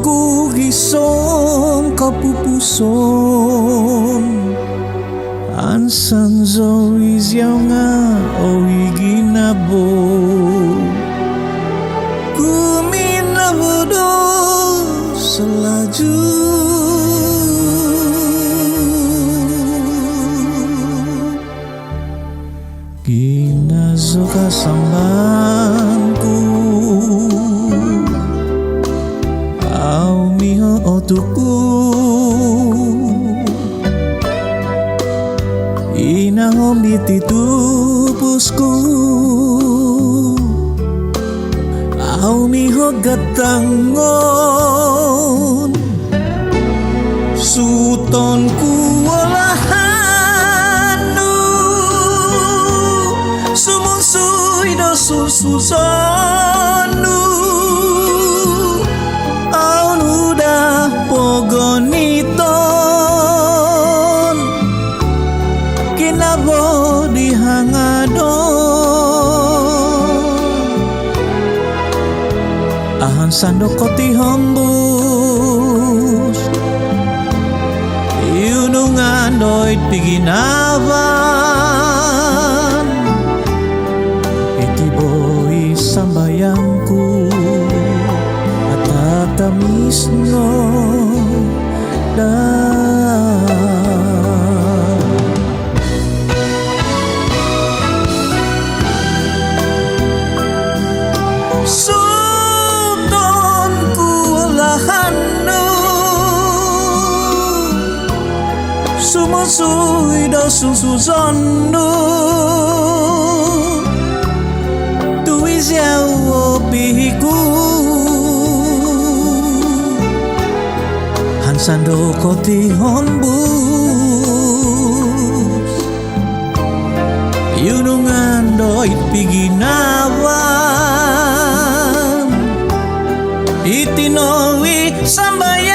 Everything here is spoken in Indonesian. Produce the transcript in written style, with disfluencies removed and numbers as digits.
ku gisong kapupuson Ansan zo izyaw nga o iginabo Kuminabodo sa laju Ginazo kasambanku Au miho otuku Inahom dititupusku Au miho gatangon Sutonku olahanu Sumunsui do susanu Au nuda pogoniton Kinabo dihangadon Ahan sandok koti hembus Iunungan doit piginawan Iti boy sambayangku Atatamis no Sutonku lahanu Sumunsui do susuzonu Tuis yawo pihiku Hansando koti hombus Yunungan doit piginawan Itinowi sambaya